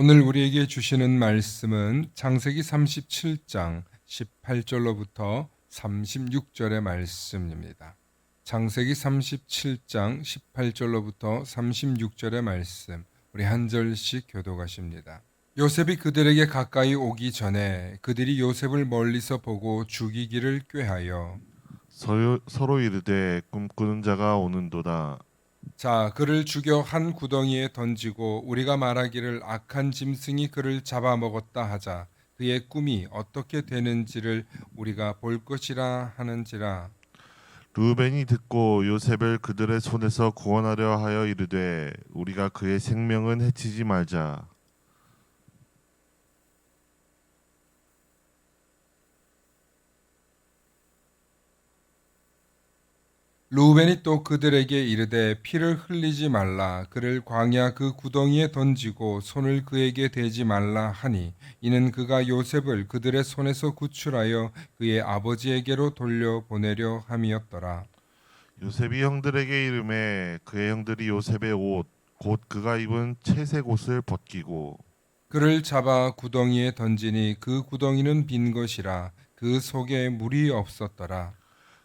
오늘 우리에게 주시는 말씀은 창세기 37장 18절로부터 36절의 말씀입니다. 창세기 37장 18절로부터 36절의 말씀, 우리 한 절씩 교독하십니다. 요셉이 그들에게 가까이 오기 전에 그들이 요셉을 멀리서 보고 죽이기를 꾀하여 서로 이르되 꿈꾸는 자가 오는도다. 자, 그를 죽여 한 구덩이에 던지고 우리가 말하기를 악한 짐승이 그를 잡아먹었다 하자. 그의 꿈이 어떻게 되는지를 우리가 볼 것이라 하는지라. 루벤이 듣고 요셉을 그들의 손에서 구원하려 하여 이르되 우리가 그의 생명은 해치지 말자. 루벤이 또 그들에게 이르되 피를 흘리지 말라. 그를 광야 그 구덩이에 던지고 손을 그에게 대지 말라 하니 이는 그가 요셉을 그들의 손에서 구출하여 그의 아버지에게로 돌려보내려 함이었더라. 요셉이 형들에게 이르매 그의 형들이 요셉의 옷 곧 그가 입은 채색 옷을 벗기고 그를 잡아 구덩이에 던지니 그 구덩이는 빈 것이라 그 속에 물이 없었더라.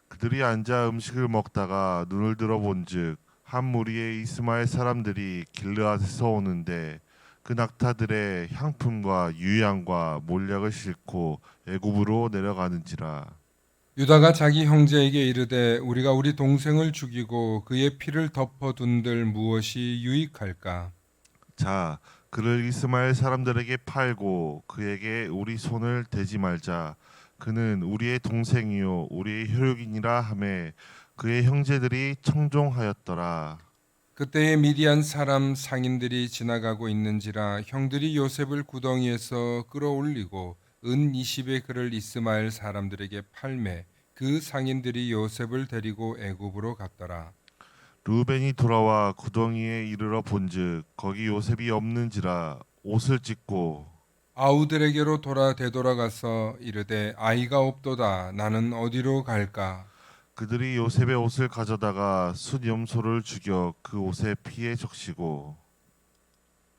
그들이 앉아 음식을 먹다가 눈을 들어 본즉 한 무리의 이스마엘 사람들이 길르앗에서 오는데 그 낙타들의 향품과 유향과 몰약을 싣고 애굽으로 내려가는지라. 유다가 자기 형제에게 이르되 우리가 우리 동생을 죽이고 그의 피를 덮어둔들 무엇이 유익할까? 자, 그를 이스마엘 사람들에게 팔고 그에게 우리 손을 대지 말자. 그는 우리의 동생이요 우리의 혈육이니라 하매 그의 형제들이 청종하였더라. 그때에 미디안 사람 상인들이 지나가고 있는지라 형들이 요셉을 구덩이에서 끌어올리고 은 20의 그를 이스마엘 사람들에게 팔매 그 상인들이 요셉을 데리고 애굽으로 갔더라. 루벤이 돌아와 구덩이에 이르러 본즉 거기 요셉이 없는지라 옷을 찢고 아우들에게로 되돌아가서 이르되 아이가 없도다 나는 어디로 갈까? 그들이 요셉의 옷을 가져다가 숫염소를 죽여 그 옷에 피에 적시고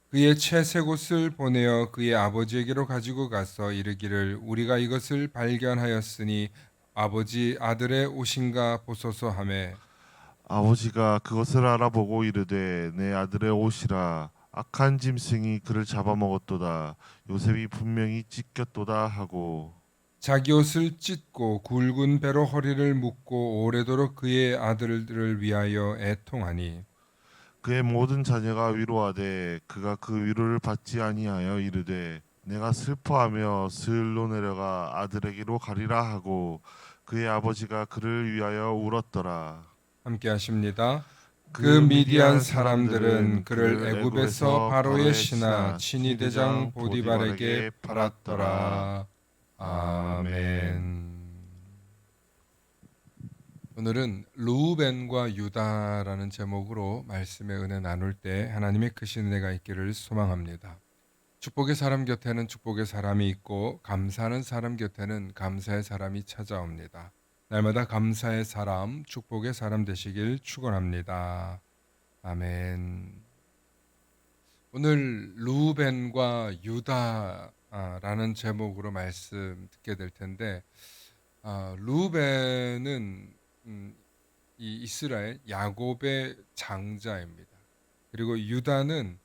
그의 채색 옷을 보내어 그의 아버지에게로 가지고 가서 이르기를 우리가 이것을 발견하였으니 아버지 아들의 옷인가 보소서 하매 아버지가 그것을 알아보고 이르되 내 아들의 옷이라 악한 짐승이 그를 잡아먹었도다. 요셉이 분명히 찢겼도다 하고 자기 옷을 찢고 굵은 배로 허리를 묶고 오래도록 그의 아들들을 위하여 애통하니 그의 모든 자녀가 위로하되 그가 그 위로를 받지 아니하여 이르되 내가 슬퍼하며 스을로 내려가 아들에게로 가리라 하고 그의 아버지가 그를 위하여 울었더라. 함께 하십니다. 그 그 미디안 미디안 사람들은 사람들은 그를 그를 애굽에서 애굽에서 바로의 바로의 신하 신하 친위대장 친위대장 보디발에게 보디발에게 팔았더라. 팔았더라. 아멘. 오늘은 루벤과 유다라는 제목으로 말씀의 은혜 나눌 때 하나님의 크신 은혜가 있기를 소망합니다. 축복의 사람 곁에는 축복의 사람이 있고 감사하는 사람 곁에는 감사의 사람이 찾아옵니다. 날마다 감사의 사람, 축복의 사람 되시길 축원합니다. 아멘. 오늘 루벤과 유다라는 제목으로 말씀 듣게 될 텐데 루벤은 이 이스라엘 야곱의 장자입니다. 그리고 유다는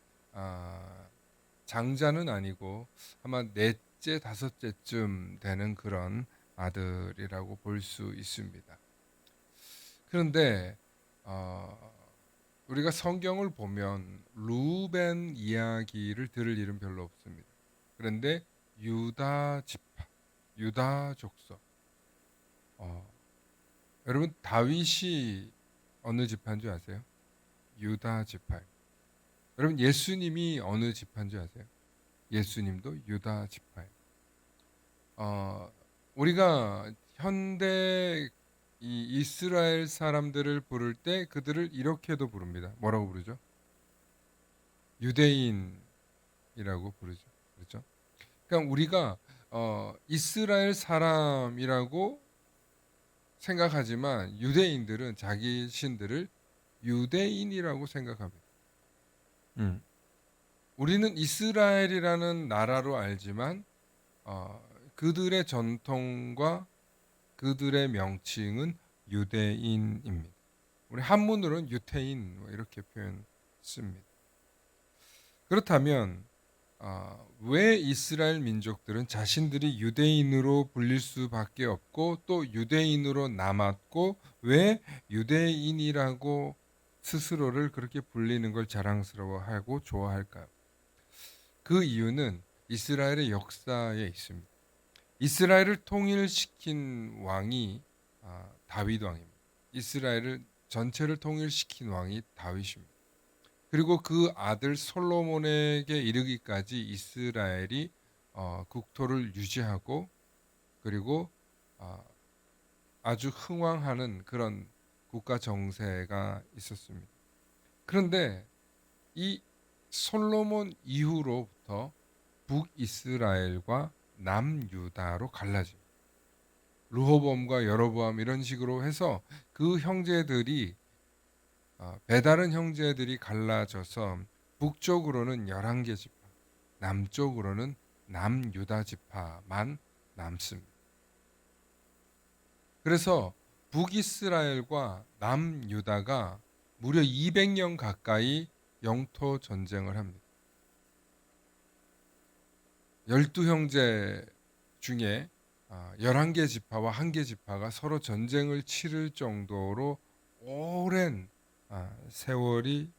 장자는 아니고 아마 넷째 다섯째쯤 되는 그런 아들이라고 볼 수 있습니다. 그런데 우리가 성경을 보면 루벤 이야기를 들을 일은 별로 없습니다. 그런데 유다 지파, 유다 족속. 여러분 다윗이 어느 지파인 줄 아세요? 유다 지파. 여러분 예수님이 어느 지파인 줄 아세요? 예수님도 유다 지파예요. 우리가 현대 이 이스라엘 사람들을 부를 때 그들을 이렇게도 부릅니다. 뭐라고 부르죠? 유대인이라고 부르죠. 그렇죠? 그러니까 우리가 이스라엘 사람이라고 생각하지만 유대인들은 자기 신들을 유대인이라고 생각합니다. 음. 우리는 이스라엘이라는 나라로 알지만 그들의 전통과 그들의 명칭은 유대인입니다. 우리 한문으로는 유태인 이렇게 표현 씁니다. 그렇다면 왜 이스라엘 민족들은 자신들이 유대인으로 불릴 수밖에 없고 또 유대인으로 남았고 왜 유대인이라고 스스로를 그렇게 불리는 걸 자랑스러워하고 좋아할까요? 그 이유는 이스라엘의 역사에 있습니다. 이스라엘을 통일시킨 왕이 다윗 왕입니다. 이스라엘을 전체를 통일시킨 왕이 다윗입니다. 그리고 그 아들 솔로몬에게 이르기까지 이스라엘이 국토를 유지하고 그리고 아주 흥왕하는 그런 국가 정세가 있었습니다. 그런데 이 솔로몬 이후로부터 북이스라엘과 남유다로 갈라집니다. 르호보암과 여로보암 이런 식으로 해서 그 형제들이 배다른 형제들이 갈라져서 북쪽으로는 11개 지파, 남쪽으로는 남유다 지파만 남습니다. 그래서 북이스라엘과 남유다가 무려 200년 가까이 영토 전쟁을 합니다. 12형제 중에 11개 지파와 1개 지파가 서로 전쟁을 치를 정도로 오랜 세월이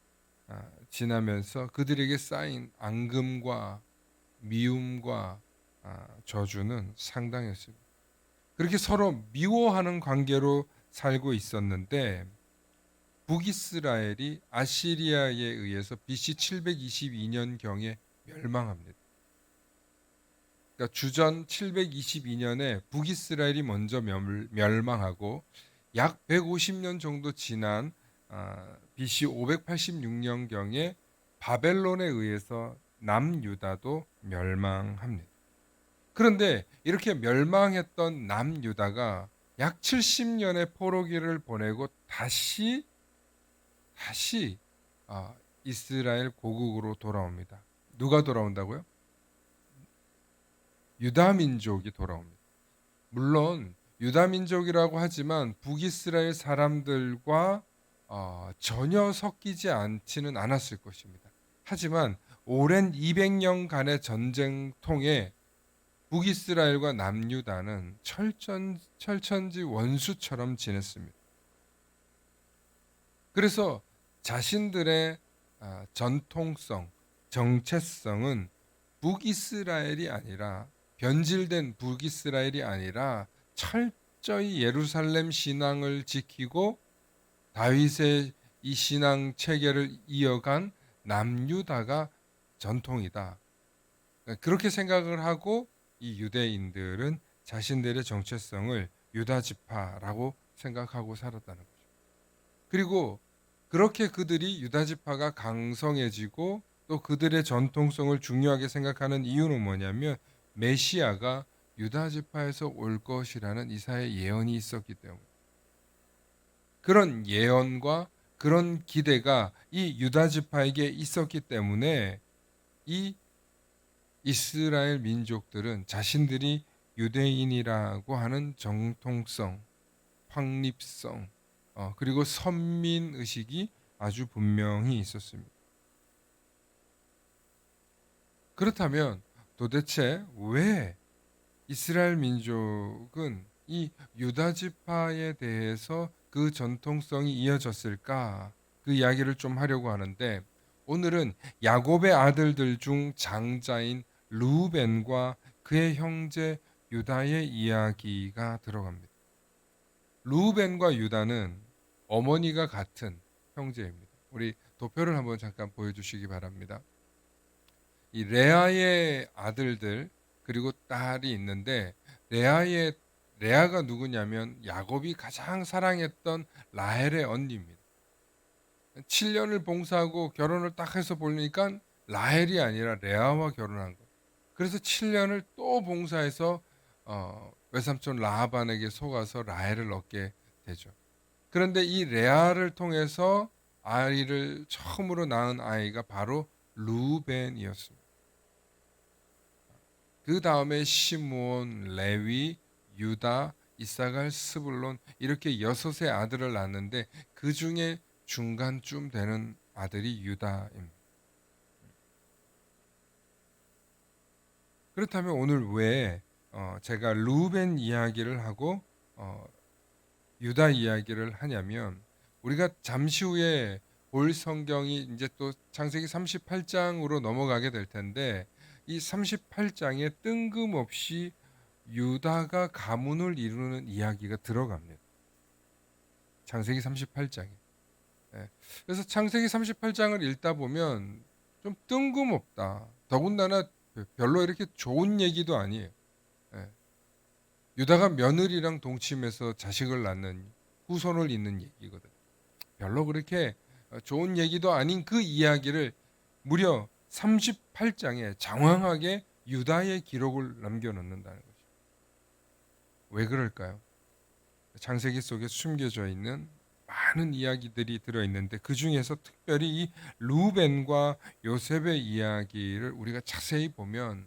지나면서 그들에게 쌓인 앙금과 미움과 저주는 상당했습니다. 그렇게 서로 미워하는 관계로 살고 있었는데 북이스라엘이 아시리아에 의해서 BC 722년경에 멸망합니다. 그러니까 주전 722년에 북이스라엘이 먼저 멸망하고 약 150년 정도 지난 BC 586년경에 바벨론에 의해서 남유다도 멸망합니다. 그런데 이렇게 멸망했던 남유다가 약 70년의 포로기를 보내고 다시 이스라엘 고국으로 돌아옵니다. 누가 돌아온다고요? 유다 민족이 돌아옵니다. 물론 유다 민족이라고 하지만 북이스라엘 사람들과 전혀 섞이지 않지는 않았을 것입니다. 하지만 오랜 200년간의 전쟁 통해 북이스라엘과 남유다는 철천지 원수처럼 지냈습니다. 그래서 자신들의 전통성, 정체성은 북이스라엘이 아니라 변질된 북이스라엘이 아니라 철저히 예루살렘 신앙을 지키고 다윗의 이 신앙 체계를 이어간 남유다가 전통이다. 그렇게 생각을 하고 이 유대인들은 자신들의 정체성을 유다 지파라고 생각하고 살았다는 거죠. 그리고 그렇게 그들이 유다 지파가 강성해지고 또 그들의 전통성을 중요하게 생각하는 이유는 뭐냐면 메시아가 유다 지파에서 올 것이라는 이사야의 예언이 있었기 때문에 그런 예언과 그런 기대가 이 유다 지파에게 있었기 때문에 이 이스라엘 민족들은 자신들이 유대인이라고 하는 정통성, 확립성, 그리고 선민 의식이 아주 분명히 있었습니다. 그렇다면 도대체 왜 이스라엘 민족은 이 유다 지파에 대해서 그 전통성이 이어졌을까? 그 이야기를 좀 하려고 하는데 오늘은 야곱의 아들들 중 장자인 르우벤과 그의 형제 유다의 이야기가 들어갑니다. 르우벤과 유다는 어머니가 같은 형제입니다. 우리 도표를 한번 잠깐 보여주시기 바랍니다. 이 레아의 아들들 그리고 딸이 있는데 레아가 누구냐면 야곱이 가장 사랑했던 라헬의 언니입니다. 7년을 봉사하고 결혼을 딱 해서 보니까 라헬이 아니라 레아와 결혼한 거예요. 그래서 7년을 또 봉사해서 외삼촌 라하반에게 속아서 라헬을 얻게 되죠. 그런데 이 레아를 통해서 아이를 처음으로 낳은 아이가 바로 루벤이었습니다. 그 다음에 시므온, 레위, 유다, 이사갈, 스불론 이렇게 6의 아들을 낳았는데 그 중에 중간쯤 되는 아들이 유다입니다. 그렇다면 오늘 왜 제가 루벤 이야기를 하고 유다 이야기를 하냐면 우리가 잠시 후에 볼 성경이 이제 또 창세기 38장으로 넘어가게 될 텐데 이 38장에 뜬금없이 유다가 가문을 이루는 이야기가 들어갑니다. 창세기 38장에. 그래서 창세기 38장을 읽다 보면 좀 뜬금없다. 더군다나 별로 이렇게 좋은 얘기도 아니에요. 예. 유다가 며느리랑 동침해서 자식을 낳는 후손을 잇는 얘기거든. 별로 그렇게 좋은 얘기도 아닌 그 이야기를 무려 38장에 장황하게 유다의 기록을 남겨놓는다는 거죠. 왜 그럴까요? 창세기 속에 숨겨져 있는 많은 이야기들이 들어있는데 그 중에서 특별히 이 루벤과 요셉의 이야기를 우리가 자세히 보면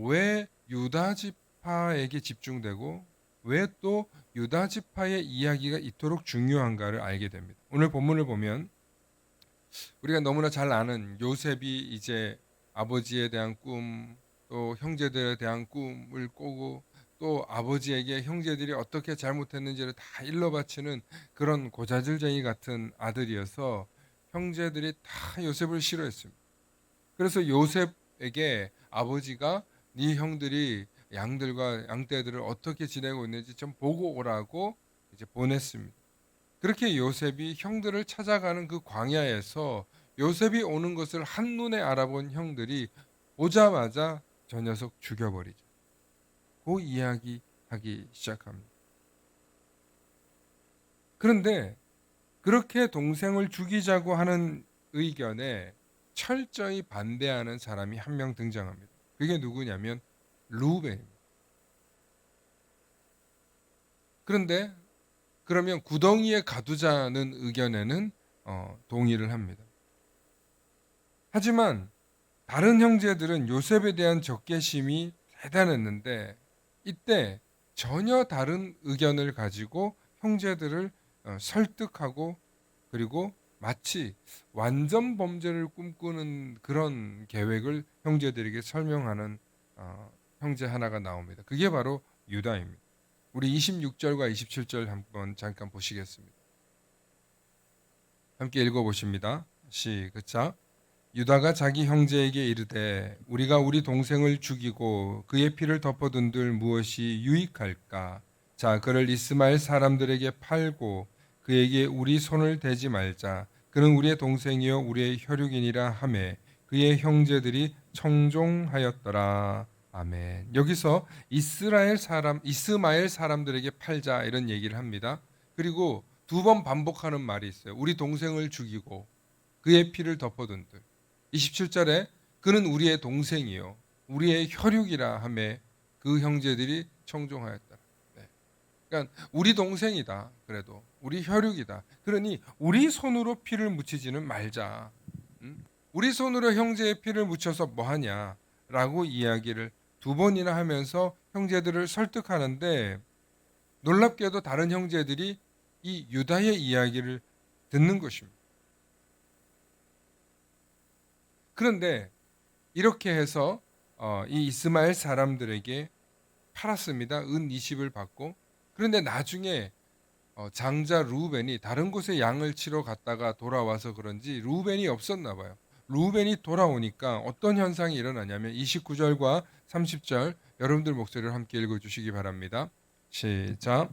왜 유다 지파에게 집중되고 왜 또 유다 지파의 이야기가 이토록 중요한가를 알게 됩니다. 오늘 본문을 보면 우리가 너무나 잘 아는 요셉이 이제 아버지에 대한 꿈, 또 형제들에 대한 꿈을 꾸고 또 아버지에게 형제들이 어떻게 잘못했는지를 다 일러바치는 그런 고자질쟁이 같은 아들이어서 형제들이 다 요셉을 싫어했습니다. 그래서 요셉에게 아버지가 네 형들이 양들과 양떼들을 어떻게 지내고 있는지 좀 보고 오라고 이제 보냈습니다. 그렇게 요셉이 형들을 찾아가는 그 광야에서 요셉이 오는 것을 한눈에 알아본 형들이 오자마자 저 녀석 죽여버리죠. 그 이야기 하기 시작합니다. 그런데 그렇게 동생을 죽이자고 하는 의견에 철저히 반대하는 사람이 한 명 등장합니다. 그게 누구냐면 루벤입니다. 그런데 그러면 구덩이에 가두자는 의견에는 동의를 합니다. 하지만 다른 형제들은 요셉에 대한 적개심이 대단했는데 이때 전혀 다른 의견을 가지고 형제들을 설득하고 그리고 마치 완전 범죄를 꿈꾸는 그런 계획을 형제들에게 설명하는 형제 하나가 나옵니다. 그게 바로 유다입니다. 우리 26절과 27절 한번 잠깐 보시겠습니다. 함께 읽어보십니다. 시작. 유다가 자기 형제에게 이르되 우리가 우리 동생을 죽이고 그의 피를 덮어둔들 무엇이 유익할까? 자, 그를 이스마엘 사람들에게 팔고 그에게 우리 손을 대지 말자. 그는 우리의 동생이요 우리의 혈육이니라 하매 그의 형제들이 청종하였더라. 아멘. 여기서 이스마엘 사람들에게 팔자 이런 얘기를 합니다. 그리고 2번 반복하는 말이 있어요. 우리 동생을 죽이고 그의 피를 덮어둔들. 27절에 그는 우리의 동생이요 우리의 혈육이라 하매 그 형제들이 청종하였다. 네. 그러니까 우리 동생이다. 그래도 우리 혈육이다. 그러니 우리 손으로 피를 묻히지는 말자. 우리 손으로 형제의 피를 묻혀서 뭐하냐라고 이야기를 2번이나 하면서 형제들을 설득하는데 놀랍게도 다른 형제들이 이 유다의 이야기를 듣는 것입니다. 그런데 이렇게 해서 이 이스마엘 사람들에게 팔았습니다. 은 20을 받고. 그런데 나중에 장자 루벤이 다른 곳에 양을 치러 갔다가 돌아와서 그런지 루벤이 없었나 봐요. 루벤이 돌아오니까 어떤 현상이 일어나냐면 29절과 30절 여러분들 목소리를 함께 읽어주시기 바랍니다. 시작.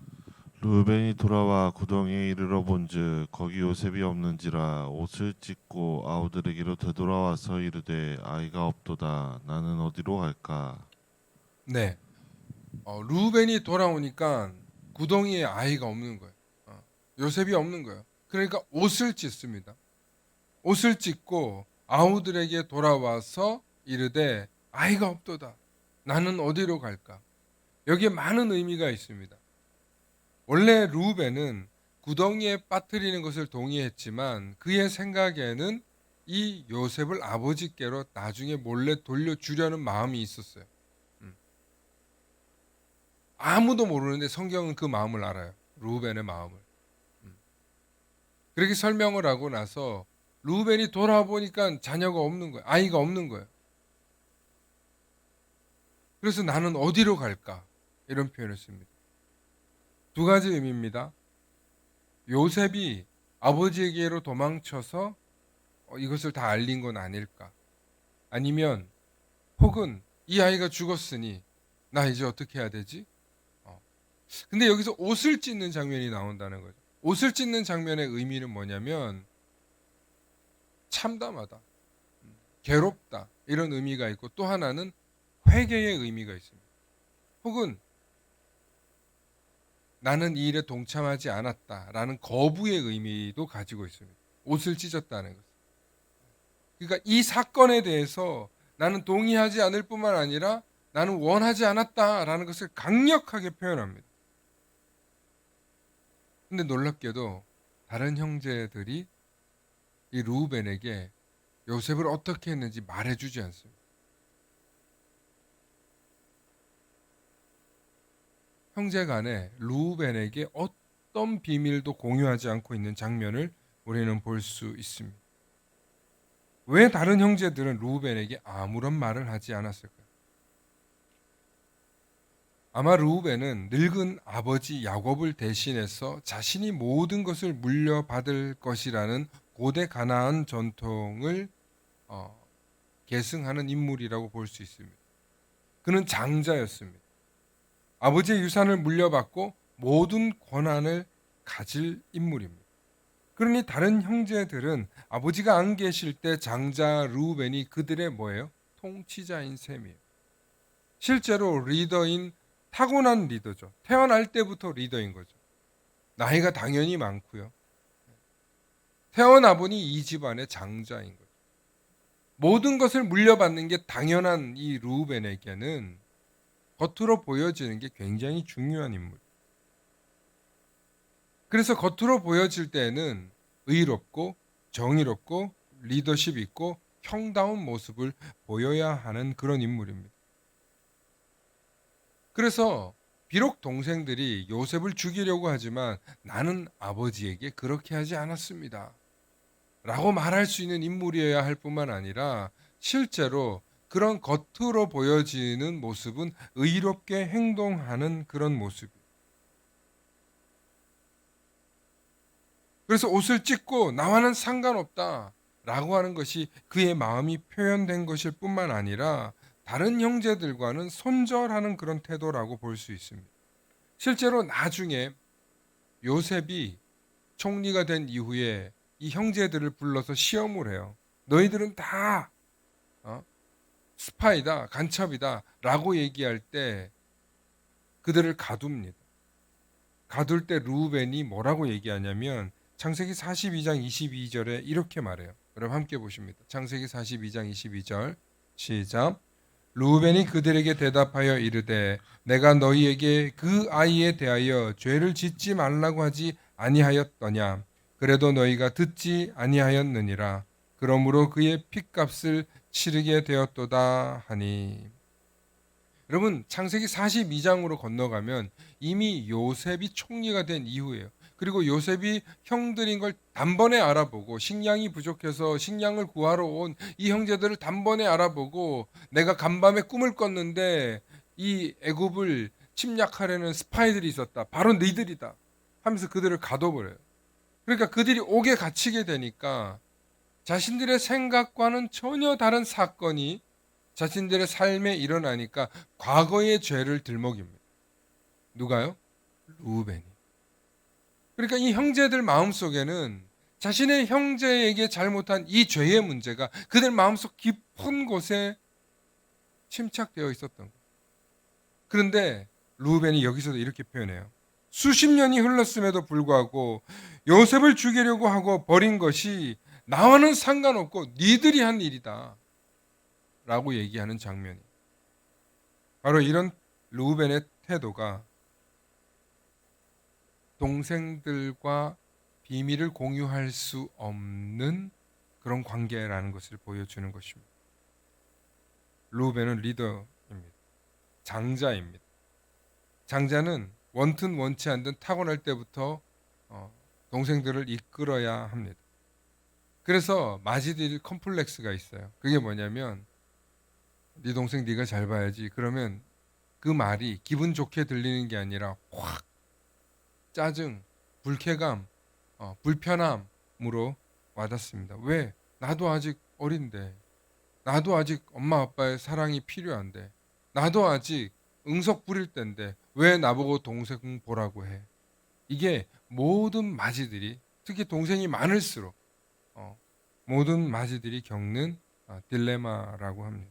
루벤이 돌아와 구덩이에 이르러 본즉 거기 요셉이 없는지라 옷을 찢고 아우들에게로 되돌아와서 이르되 아이가 없도다. 나는 어디로 갈까? 네, 루벤이 돌아오니까 구덩이에 아이가 없는 거예요. 요셉이 없는 거예요. 그러니까 옷을 찢습니다. 옷을 찢고 아우들에게 돌아와서 이르되 아이가 없도다. 나는 어디로 갈까? 여기에 많은 의미가 있습니다. 원래 루벤은 구덩이에 빠뜨리는 것을 동의했지만 그의 생각에는 이 요셉을 아버지께로 나중에 몰래 돌려주려는 마음이 있었어요. 아무도 모르는데 성경은 그 마음을 알아요. 루벤의 마음을. 그렇게 설명을 하고 나서 루벤이 돌아보니까 자녀가 없는 거예요. 아이가 없는 거예요. 그래서 나는 어디로 갈까? 이런 표현을 씁니다. 두 가지 의미입니다. 요셉이 아버지에게로 도망쳐서 이것을 다 알린 건 아닐까? 아니면 혹은 이 아이가 죽었으니 나 이제 어떻게 해야 되지? 근데 여기서 옷을 찢는 장면이 나온다는 거죠. 옷을 찢는 장면의 의미는 뭐냐면 참담하다, 괴롭다 이런 의미가 있고 또 하나는 회개의 의미가 있습니다. 혹은 나는 이 일에 동참하지 않았다라는 거부의 의미도 가지고 있습니다. 옷을 찢었다는 것. 그러니까 이 사건에 대해서 나는 동의하지 않을 뿐만 아니라 나는 원하지 않았다라는 것을 강력하게 표현합니다. 근데 놀랍게도 다른 형제들이 이 루벤에게 요셉을 어떻게 했는지 말해주지 않습니다. 형제간에 루벤에게 어떤 비밀도 공유하지 않고 있는 장면을 우리는 볼 수 있습니다. 왜 다른 형제들은 루벤에게 아무런 말을 하지 않았을까요? 아마 루벤은 늙은 아버지 야곱을 대신해서 자신이 모든 것을 물려받을 것이라는 고대 가나안 전통을 계승하는 인물이라고 볼 수 있습니다. 그는 장자였습니다. 아버지의 유산을 물려받고 모든 권한을 가질 인물입니다. 그러니 다른 형제들은 아버지가 안 계실 때 장자 루벤이 그들의 뭐예요? 통치자인 셈이에요. 실제로 리더인 타고난 리더죠. 태어날 때부터 리더인 거죠. 나이가 당연히 많고요. 태어나 보니 이 집안의 장자인 거죠. 모든 것을 물려받는 게 당연한 이 루벤에게는 겉으로 보여지는 게 굉장히 중요한 인물. 그래서 겉으로 보여질 때는 의롭고 정의롭고 리더십 있고 형다운 모습을 보여야 하는 그런 인물입니다. 그래서 비록 동생들이 요셉을 죽이려고 하지만 나는 아버지에게 그렇게 하지 않았습니다. 라고 말할 수 있는 인물이어야 할 뿐만 아니라 실제로 그런 겉으로 보여지는 모습은 의롭게 행동하는 그런 모습. 그래서 옷을 찢고 나와는 상관없다 라고 하는 것이 그의 마음이 표현된 것일 뿐만 아니라 다른 형제들과는 손절하는 그런 태도라고 볼 수 있습니다. 실제로 나중에 요셉이 총리가 된 이후에 이 형제들을 불러서 시험을 해요. 너희들은 다 스파이다, 간첩이다 라고 얘기할 때 그들을 가둡니다. 가둘 때 루벤이 뭐라고 얘기하냐면 창세기 42장 22절에 이렇게 말해요. 여러분 함께 보십니다. 창세기 42장 22절 시작. 루벤이 그들에게 대답하여 이르되 내가 너희에게 그 아이에 대하여 죄를 짓지 말라고 하지 아니하였더냐. 그래도 너희가 듣지 아니하였느니라. 그러므로 그의 핏값을 치르게 되었도다 하니. 여러분 창세기 42장으로 건너가면 이미 요셉이 총리가 된 이후예요. 그리고 요셉이 형들인 걸 단번에 알아보고 식량이 부족해서 식량을 구하러 온 이 형제들을 단번에 알아보고 내가 간밤에 꿈을 꿨는데 이 애굽을 침략하려는 스파이들이 있었다. 바로 너희들이다 하면서 그들을 가둬버려요. 그러니까 그들이 옥에 갇히게 되니까 자신들의 생각과는 전혀 다른 사건이 자신들의 삶에 일어나니까 과거의 죄를 들먹입니다. 누가요? 루벤이. 그러니까 이 형제들 마음속에는 자신의 형제에게 잘못한 이 죄의 문제가 그들 마음속 깊은 곳에 침착되어 있었던 거예요. 그런데 루벤이 여기서도 이렇게 표현해요. 수십 년이 흘렀음에도 불구하고 요셉을 죽이려고 하고 버린 것이 나와는 상관없고 니들이 한 일이다 라고 얘기하는 장면이 바로 이런 루벤의 태도가 동생들과 비밀을 공유할 수 없는 그런 관계라는 것을 보여주는 것입니다. 루벤은 리더입니다. 장자입니다. 장자는 원튼 원치 않든 타고날 때부터 동생들을 이끌어야 합니다. 그래서 마지들 컴플렉스가 있어요. 그게 뭐냐면 네 동생 네가 잘 봐야지. 그러면 그 말이 기분 좋게 들리는 게 아니라 확 짜증, 불쾌감, 불편함으로 와닿습니다. 왜? 나도 아직 어린데, 나도 아직 엄마 아빠의 사랑이 필요한데, 나도 아직 응석 부릴 때인데 왜 나보고 동생 보라고 해? 이게 모든 마지들이, 특히 동생이 많을수록 모든 마지들이 겪는 딜레마라고 합니다.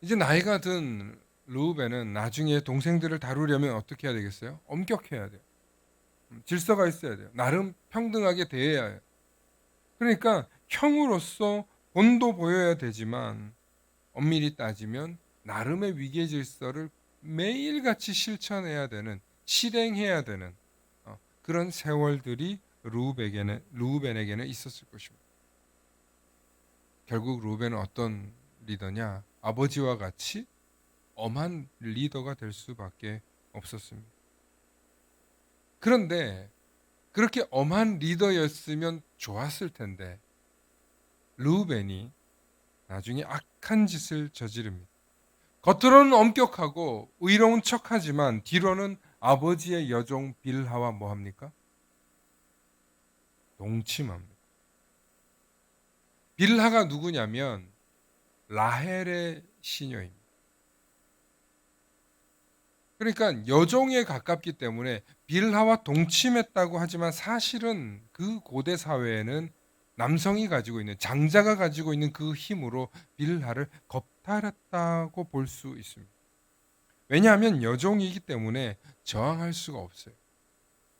이제 나이가 든 르우벤은 나중에 동생들을 다루려면 어떻게 해야 되겠어요? 엄격해야 돼요. 질서가 있어야 돼요. 나름 평등하게 대해야 해요. 그러니까 형으로서 본도 보여야 되지만 엄밀히 따지면 나름의 위계 질서를 매일같이 실천해야 되는, 실행해야 되는 그런 세월들이 르우벤에게는 있었을 것입니다. 결국 르우벤은 어떤 리더냐? 아버지와 같이 엄한 리더가 될 수밖에 없었습니다. 그런데 그렇게 엄한 리더였으면 좋았을 텐데 르우벤이 나중에 악한 짓을 저지릅니다. 겉으로는 엄격하고 의로운 척하지만 뒤로는 아버지의 여종 빌하와 뭐합니까? 동침합니다. 빌하가 누구냐면 라헬의 시녀입니다. 그러니까 여종에 가깝기 때문에 빌하와 동침했다고 하지만 사실은 그 고대 사회에는 남성이 가지고 있는, 장자가 가지고 있는 그 힘으로 빌하를 겁탈했다고 볼 수 있습니다. 왜냐하면 여종이기 때문에 저항할 수가 없어요.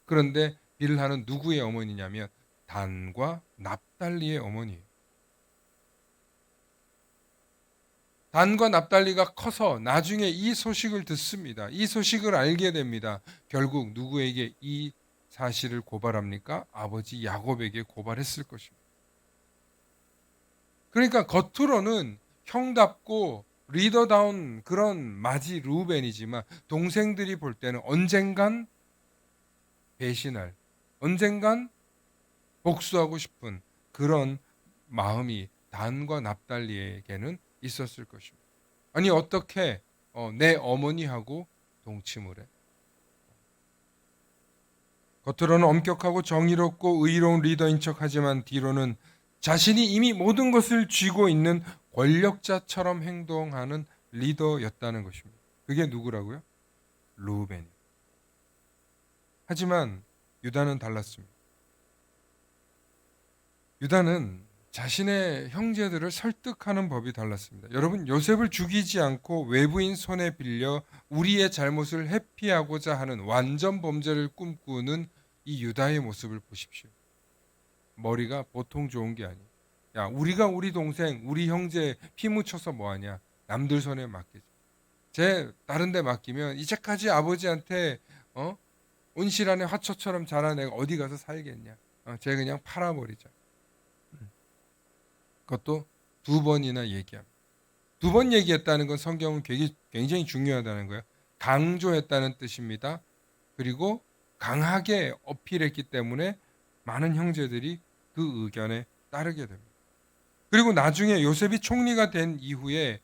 그런데 빌하는 누구의 어머니냐면 단과 납달리의 어머니예요. 단과 납달리가 커서 나중에 이 소식을 듣습니다. 이 소식을 알게 됩니다. 결국 누구에게 이 사실을 고발합니까? 아버지 야곱에게 고발했을 것입니다. 그러니까 겉으로는 형답고 리더다운 그런 마지 루벤이지만 동생들이 볼 때는 언젠간 배신할, 언젠간 복수하고 싶은 그런 마음이 단과 납달리에게는 있었을 것입니다. 아니 어떻게 내 어머니하고 동침을 해? 겉으로는 엄격하고 정의롭고 의로운 리더인 척하지만 뒤로는 자신이 이미 모든 것을 쥐고 있는 권력자처럼 행동하는 리더였다는 것입니다. 그게 누구라고요? 루벤. 하지만 유다는 달랐습니다. 유다는 자신의 형제들을 설득하는 법이 달랐습니다. 여러분, 요셉을 죽이지 않고 외부인 손에 빌려 우리의 잘못을 회피하고자 하는 완전 범죄를 꿈꾸는 이 유다의 모습을 보십시오. 머리가 보통 좋은 게 아니에요. 야, 우리가 우리 동생, 우리 형제 피 묻혀서 뭐하냐? 남들 손에 맡기지. 쟤 다른 데 맡기면 이제까지 아버지한테 온실 안에 화초처럼 자란 애가 어디 가서 살겠냐? 쟤 그냥 팔아버리자. 그것도 두 번이나 얘기합니다. 두 번 얘기했다는 건 성경은 굉장히 중요하다는 거예요. 강조했다는 뜻입니다. 그리고 강하게 어필했기 때문에 많은 형제들이 그 의견에 따르게 됩니다. 그리고 나중에 요셉이 총리가 된 이후에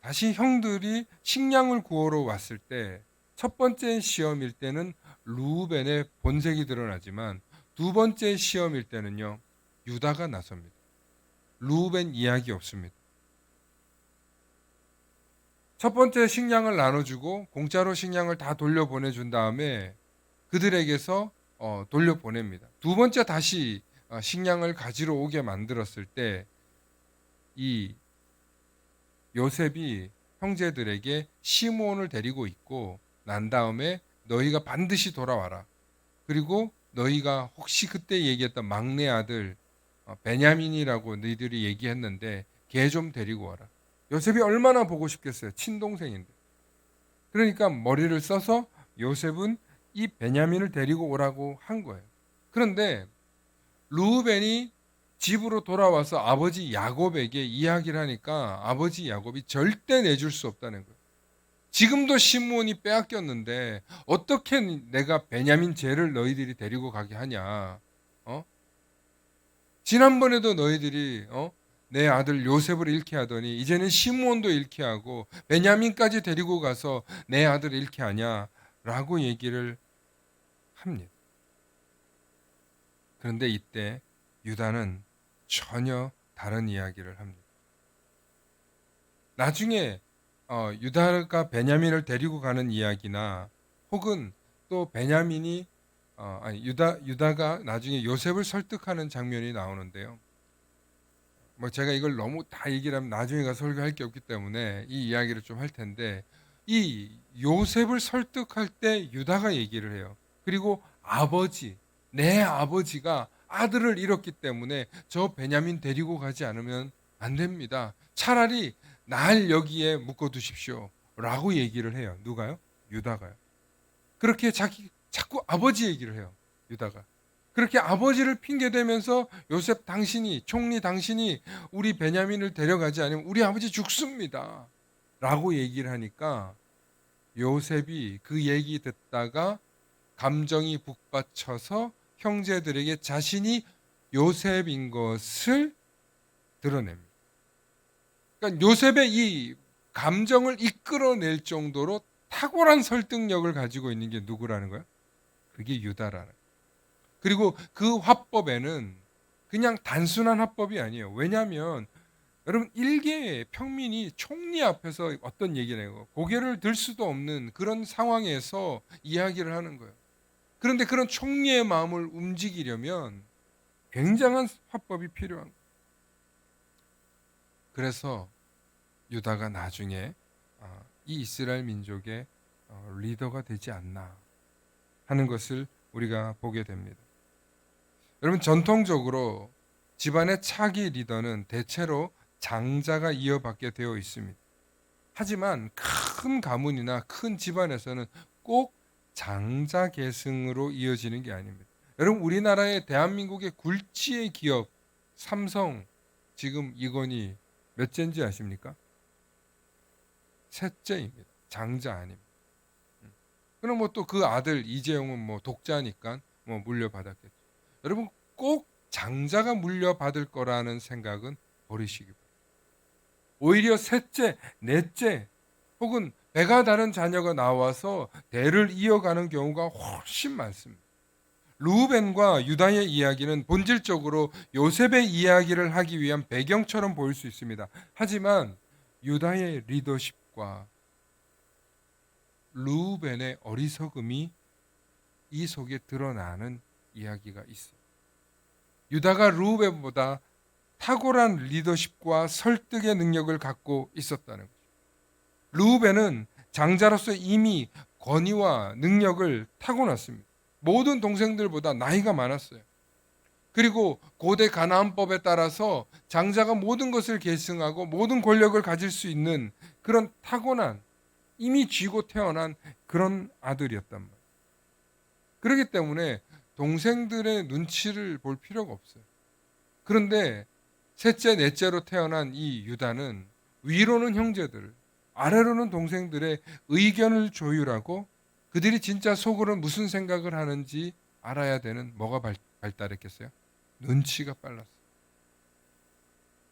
다시 형들이 식량을 구하러 왔을 때 첫 번째 시험일 때는 루벤의 본색이 드러나지만 두 번째 시험일 때는요, 유다가 나섭니다. 루벤 이야기 없습니다. 첫 번째 식량을 나눠주고 공짜로 식량을 다 돌려보내준 다음에 그들에게서 돌려보냅니다. 두 번째 다시 식량을 가지러 오게 만들었을 때 이 요셉이 형제들에게 시므온을 데리고 있고 난 다음에 너희가 반드시 돌아와라. 그리고 너희가 혹시 그때 얘기했던 막내 아들 베냐민이라고 너희들이 얘기했는데 걔 좀 데리고 와라. 요셉이 얼마나 보고 싶겠어요. 친동생인데. 그러니까 머리를 써서 요셉은 이 베냐민을 데리고 오라고 한 거예요. 그런데 르우벤이 집으로 돌아와서 아버지 야곱에게 이야기를 하니까 아버지 야곱이 절대 내줄 수 없다는 거예요. 지금도 시므온이 빼앗겼는데 어떻게 내가 베냐민 죄를 너희들이 데리고 가게 하냐? 어? 지난번에도 너희들이 내 아들 요셉을 잃게 하더니 이제는 시므온도 잃게 하고 베냐민까지 데리고 가서 내 아들을 잃게 하냐라고 얘기를 합니다. 그런데 이때 유다는 전혀 다른 이야기를 합니다. 나중에 유다가 베냐민을 데리고 가는 이야기나 혹은 또 베냐민이 유다가 나중에 요셉을 설득하는 장면이 나오는데요. 뭐 제가 이걸 너무 다 얘기를 하면 나중에 가서 설교할 게 없기 때문에 이 이야기를 좀 할 텐데 이 요셉을 설득할 때 유다가 얘기를 해요. 그리고 내 아버지가 아들을 잃었기 때문에 저 베냐민 데리고 가지 않으면 안 됩니다. 차라리 날 여기에 묶어두십시오. 라고 얘기를 해요. 누가요? 유다가요. 그렇게 자꾸 아버지 얘기를 해요. 유다가. 그렇게 아버지를 핑계대면서 요셉 총리 당신이 우리 베냐민을 데려가지 않으면 우리 아버지 죽습니다. 라고 얘기를 하니까 요셉이 그 얘기 듣다가 감정이 북받쳐서 형제들에게 자신이 요셉인 것을 드러냅니다. 그러니까 요셉의 이 감정을 이끌어낼 정도로 탁월한 설득력을 가지고 있는 게 누구라는 거야? 그게 유다라는 거야. 그리고 그 화법에는 그냥 단순한 화법이 아니에요. 왜냐하면 여러분 일개 평민이 총리 앞에서 어떤 얘기를 해요. 고개를 들 수도 없는 그런 상황에서 이야기를 하는 거예요. 그런데 그런 총리의 마음을 움직이려면 굉장한 화법이 필요한 거예요. 그래서 유다가 나중에 이 이스라엘 민족의 리더가 되지 않나 하는 것을 우리가 보게 됩니다. 여러분 전통적으로 집안의 차기 리더는 대체로 장자가 이어받게 되어 있습니다. 하지만 큰 가문이나 큰 집안에서는 꼭 장자 계승으로 이어지는 게 아닙니다. 여러분 우리나라의 대한민국의 굴지의 기업 삼성 지금 이건희 몇째인지 아십니까? 셋째입니다. 장자 아닙니다. 그럼 뭐 또 그 아들 이재용은 뭐 독자니까 뭐 물려받았겠죠. 여러분 꼭 장자가 물려받을 거라는 생각은 버리시기 바랍니다. 오히려 셋째, 넷째 혹은 배가 다른 자녀가 나와서 대를 이어가는 경우가 훨씬 많습니다. 르우벤과 유다의 이야기는 본질적으로 요셉의 이야기를 하기 위한 배경처럼 보일 수 있습니다. 하지만 유다의 리더십과 르우벤의 어리석음이 이 속에 드러나는 이야기가 있어요. 유다가 르우벤보다 탁월한 리더십과 설득의 능력을 갖고 있었다는 거죠. 르우벤은 장자로서 이미 권위와 능력을 타고났습니다. 모든 동생들보다 나이가 많았어요. 그리고 고대 가나안법에 따라서 장자가 모든 것을 계승하고 모든 권력을 가질 수 있는 그런 타고난 이미 쥐고 태어난 그런 아들이었단 말이에요. 그렇기 때문에 동생들의 눈치를 볼 필요가 없어요. 그런데 셋째, 넷째로 태어난 이 유다는 위로는 형제들, 아래로는 동생들의 의견을 조율하고 그들이 진짜 속으로 무슨 생각을 하는지 알아야 되는 뭐가 발달했겠어요? 눈치가 빨랐어요.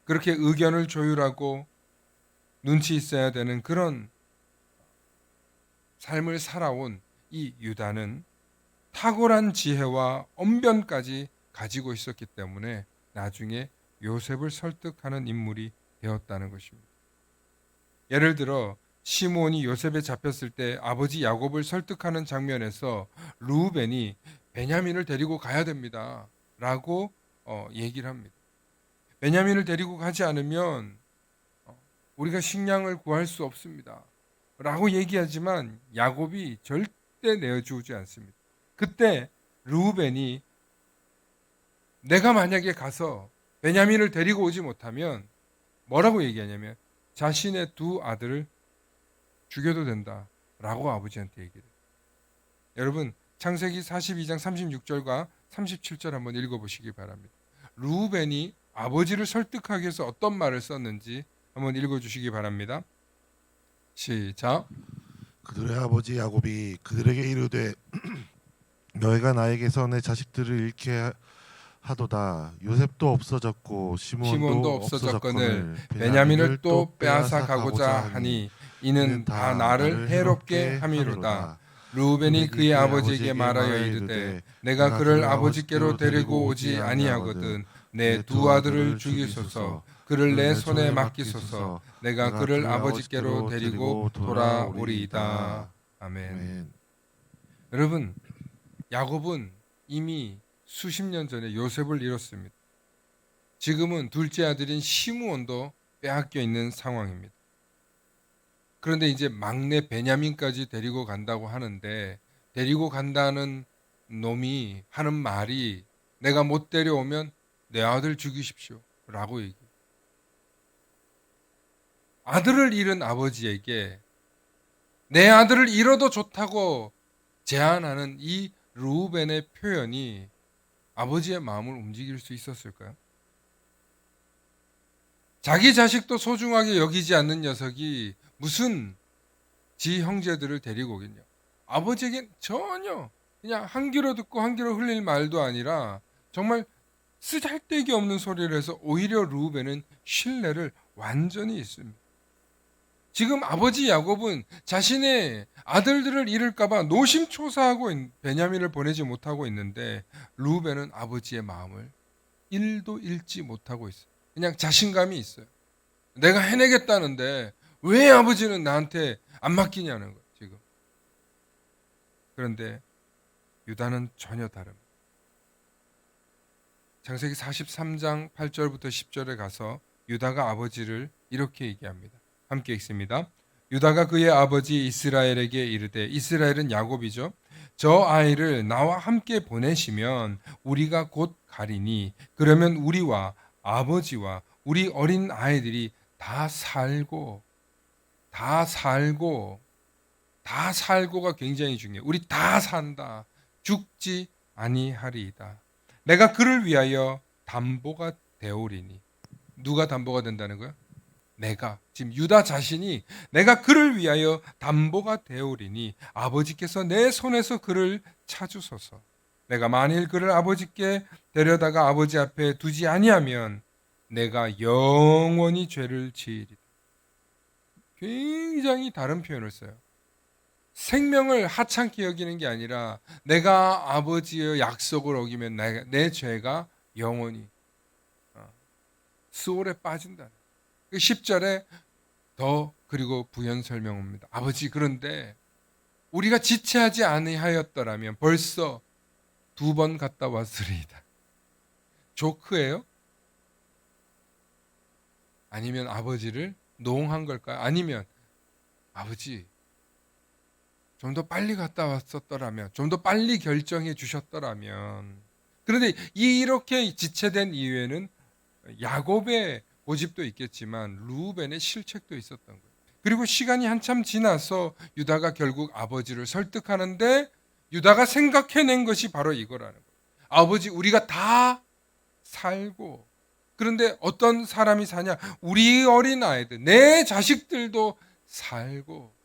그렇게 의견을 조율하고 눈치 있어야 되는 그런 삶을 살아온 이 유다는 탁월한 지혜와 언변까지 가지고 있었기 때문에 나중에 요셉을 설득하는 인물이 되었다는 것입니다. 예를 들어 시므온이 요셉에 잡혔을 때 아버지 야곱을 설득하는 장면에서 르우벤이 베냐민을 데리고 가야 됩니다 라고 얘기를 합니다. 베냐민을 데리고 가지 않으면 우리가 식량을 구할 수 없습니다 라고 얘기하지만 야곱이 절대 내어주지 않습니다. 그때 르우벤이 내가 만약에 가서 베냐민을 데리고 오지 못하면 뭐라고 얘기하냐면 자신의 두 아들을 죽여도 된다라고 아버지한테 얘기를 해요. 여러분 창세기 42장 36절과 37절 한번 읽어보시기 바랍니다. 루벤이 아버지를 설득하기 위해서 어떤 말을 썼는지 한번 읽어주시기 바랍니다. 시작. 그들의 아버지 야곱이 그들에게 이르되 너희가 나에게서 내 자식들을 잃게 하도다. 요셉도 없어졌고 시몬도 없어졌거늘 베냐민을 또 빼앗아 가고자 하니 이는 다 나를 해롭게 함이로다. 루벤이 그의 아버지에게 말하여 이르되 내가 그를 아버지께로 데리고 오지 아니하거든. 내 두 아들을 죽이소서. 그를 내 손에 맡기소서. 내가 그를 아버지께로 데리고 돌아오리이다. 아멘. 아멘. 여러분, 야곱은 이미 수십 년 전에 요셉을 잃었습니다. 지금은 둘째 아들인 시므온도 빼앗겨 있는 상황입니다. 그런데 이제 막내 베냐민까지 데리고 간다고 하는데, 데리고 간다는 놈이 하는 말이 내가 못 데려오면 내 아들 죽이십시오 라고 얘기해요. 아들을 잃은 아버지에게 내 아들을 잃어도 좋다고 제안하는 이 르우벤의 표현이 아버지의 마음을 움직일 수 있었을까요? 자기 자식도 소중하게 여기지 않는 녀석이 무슨 지 형제들을 데리고 오겠냐. 아버지에겐 전혀 그냥 한 귀로 듣고 한 귀로 흘릴 말도 아니라 정말 쓰잘데기 없는 소리를 해서 오히려 르우벤은 신뢰를 완전히 있습니다. 지금 아버지 야곱은 자신의 아들들을 잃을까봐 노심초사하고 베냐민을 보내지 못하고 있는데 르우벤은 아버지의 마음을 1도 읽지 못하고 있어요. 그냥 자신감이 있어요. 내가 해내겠다는데 왜 아버지는 나한테 안 맡기냐는 거예요, 지금. 그런데 유다는 전혀 다릅니다. 창세기 43장 8절부터 10절에 가서 유다가 아버지를 이렇게 얘기합니다. 함께 읽습니다. 유다가 그의 아버지 이스라엘에게 이르되, 이스라엘은 야곱이죠. 저 아이를 나와 함께 보내시면 우리가 곧 가리니 그러면 우리와 아버지와 우리 어린 아이들이 다 살고가 굉장히 중요해요. 우리 다 산다. 죽지 아니하리이다. 내가 그를 위하여 담보가 되오리니. 누가 담보가 된다는 거야? 내가. 지금 유다 자신이 내가 그를 위하여 담보가 되오리니 아버지께서 내 손에서 그를 찾으소서. 내가 만일 그를 아버지께 데려다가 아버지 앞에 두지 아니하면 내가 영원히 죄를 지으리다. 굉장히 다른 표현을 써요. 생명을 하찮게 여기는 게 아니라 내가 아버지의 약속을 어기면 내 죄가 영원히 수월에 빠진다. 10절에 더 그리고 부연 설명합니다. 아버지, 그런데 우리가 지체하지 아니하였더라면 벌써 2번 갔다 왔으리이다. 조크예요? 아니면 아버지를 농한 걸까요? 아니면 아버지 좀 더 빨리 갔다 왔었더라면, 좀 더 빨리 결정해 주셨더라면. 그런데 이렇게 지체된 이유에는 야곱의 고집도 있겠지만 르우벤의 실책도 있었던 거예요. 그리고 시간이 한참 지나서 유다가 결국 아버지를 설득하는데 유다가 생각해낸 것이 바로 이거라는 거예요. 아버지, 우리가 다 살고, 그런데 어떤 사람이 사냐? 우리 어린 아이들, 내 자식들도 살고.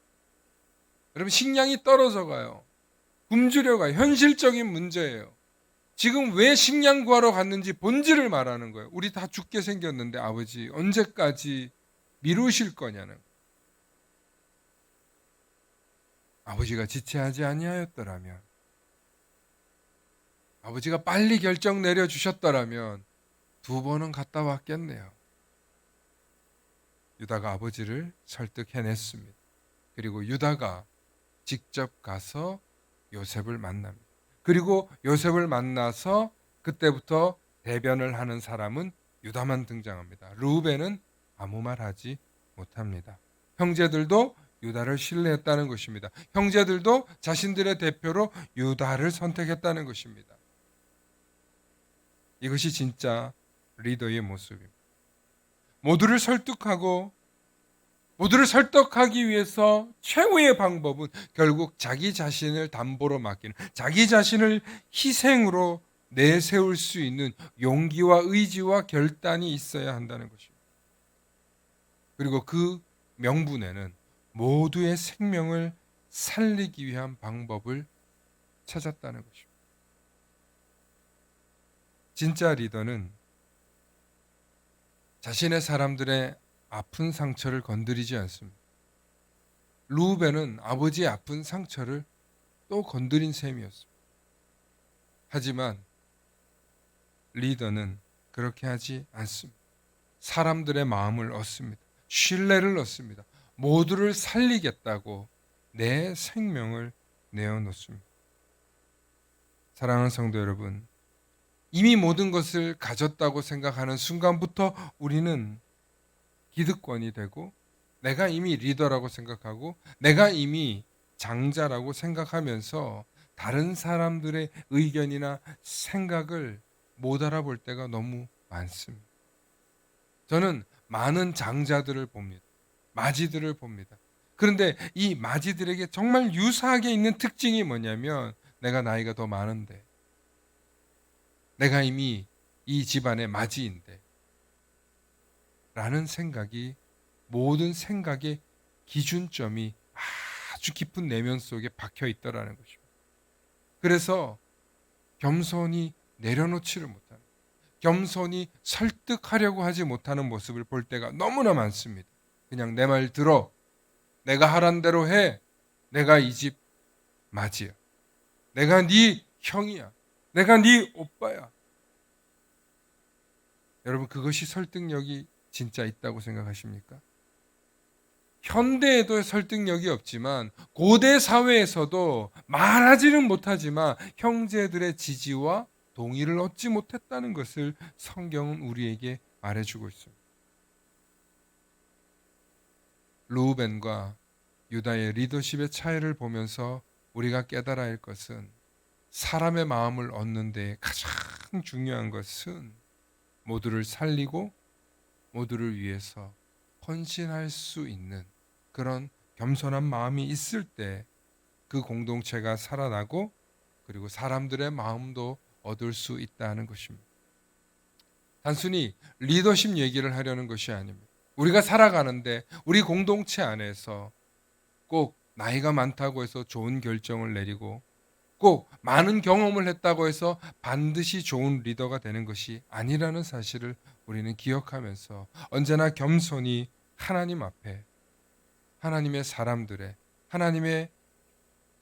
여러분, 식량이 떨어져 가요. 굶주려 가요. 현실적인 문제예요. 지금 왜 식량 구하러 갔는지 본질을 말하는 거예요. 우리 다 죽게 생겼는데 아버지 언제까지 미루실 거냐는 거예요. 아버지가 지체하지 아니하였더라면, 아버지가 빨리 결정 내려주셨더라면 2번은 갔다 왔겠네요. 유다가 아버지를 설득해냈습니다. 그리고 유다가 직접 가서 요셉을 만납니다. 그리고 요셉을 만나서 그때부터 대변을 하는 사람은 유다만 등장합니다. 르우벤은 아무 말 하지 못합니다. 형제들도 유다를 신뢰했다는 것입니다. 형제들도 자신들의 대표로 유다를 선택했다는 것입니다. 이것이 진짜 리더의 모습입니다. 모두를 설득하기 위해서 최후의 방법은 결국 자기 자신을 담보로 맡기는, 자기 자신을 희생으로 내세울 수 있는 용기와 의지와 결단이 있어야 한다는 것입니다. 그리고 그 명분에는 모두의 생명을 살리기 위한 방법을 찾았다는 것입니다. 진짜 리더는 자신의 사람들의 아픈 상처를 건드리지 않습니다. 루벤은 아버지의 아픈 상처를 또 건드린 셈이었습니다. 하지만 리더는 그렇게 하지 않습니다. 사람들의 마음을 얻습니다. 신뢰를 얻습니다. 모두를 살리겠다고 내 생명을 내어놓습니다. 사랑하는 성도 여러분, 이미 모든 것을 가졌다고 생각하는 순간부터 우리는 기득권이 되고 내가 이미 리더라고 생각하고 내가 이미 장자라고 생각하면서 다른 사람들의 의견이나 생각을 못 알아볼 때가 너무 많습니다. 저는 많은 장자들을 봅니다. 마지들을 봅니다. 그런데 이 마지들에게 정말 유사하게 있는 특징이 뭐냐면 내가 나이가 더 많은데 내가 이미 이 집안의 마지인데 라는 생각이 모든 생각의 기준점이 아주 깊은 내면 속에 박혀 있더라는 것입니다. 그래서 겸손히 내려놓지를 못하는, 겸손히 설득하려고 하지 못하는 모습을 볼 때가 너무나 많습니다. 그냥 내 말 들어, 내가 하란 대로 해, 내가 이 집 맞이야, 내가 네 형이야, 내가 네 오빠야. 여러분, 그것이 설득력이 진짜 있다고 생각하십니까? 현대에도 설득력이 없지만 고대 사회에서도 말하지는 못하지만 형제들의 지지와 동의를 얻지 못했다는 것을 성경은 우리에게 말해주고 있습니다. 루벤과 유다의 리더십의 차이를 보면서 우리가 깨달아야 할 것은 사람의 마음을 얻는 데 가장 중요한 것은 모두를 살리고 모두를 위해서 헌신할 수 있는 그런 겸손한 마음이 있을 때 그 공동체가 살아나고 그리고 사람들의 마음도 얻을 수 있다는 것입니다. 단순히 리더십 얘기를 하려는 것이 아닙니다. 우리가 살아가는데 우리 공동체 안에서 꼭 나이가 많다고 해서 좋은 결정을 내리고 꼭 많은 경험을 했다고 해서 반드시 좋은 리더가 되는 것이 아니라는 사실을 우리는 기억하면서 언제나 겸손히 하나님 앞에 하나님의 사람들의 하나님의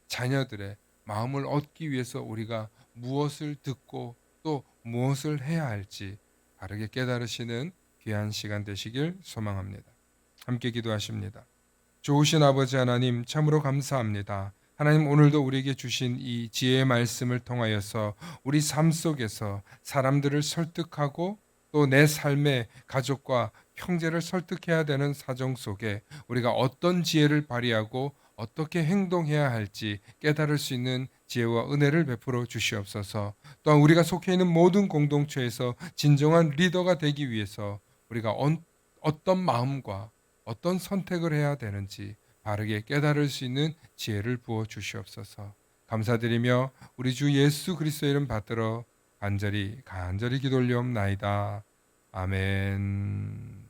자녀들의 마음을 얻기 위해서 우리가 무엇을 듣고 또 무엇을 해야 할지 바르게 깨달으시는 귀한 시간 되시길 소망합니다. 함께 기도하십니다. 좋으신 아버지 하나님, 참으로 감사합니다. 하나님, 오늘도 우리에게 주신 이 지혜의 말씀을 통하여서 우리 삶 속에서 사람들을 설득하고 또 내 삶의 가족과 형제를 설득해야 되는 사정 속에 우리가 어떤 지혜를 발휘하고 어떻게 행동해야 할지 깨달을 수 있는 지혜와 은혜를 베풀어 주시옵소서. 또한 우리가 속해 있는 모든 공동체에서 진정한 리더가 되기 위해서 우리가 어떤 마음과 어떤 선택을 해야 되는지 바르게 깨달을 수 있는 지혜를 부어 주시옵소서. 감사드리며 우리 주 예수 그리스도의 이름 받들어 간절히 기도 올리옵나이다. 아멘.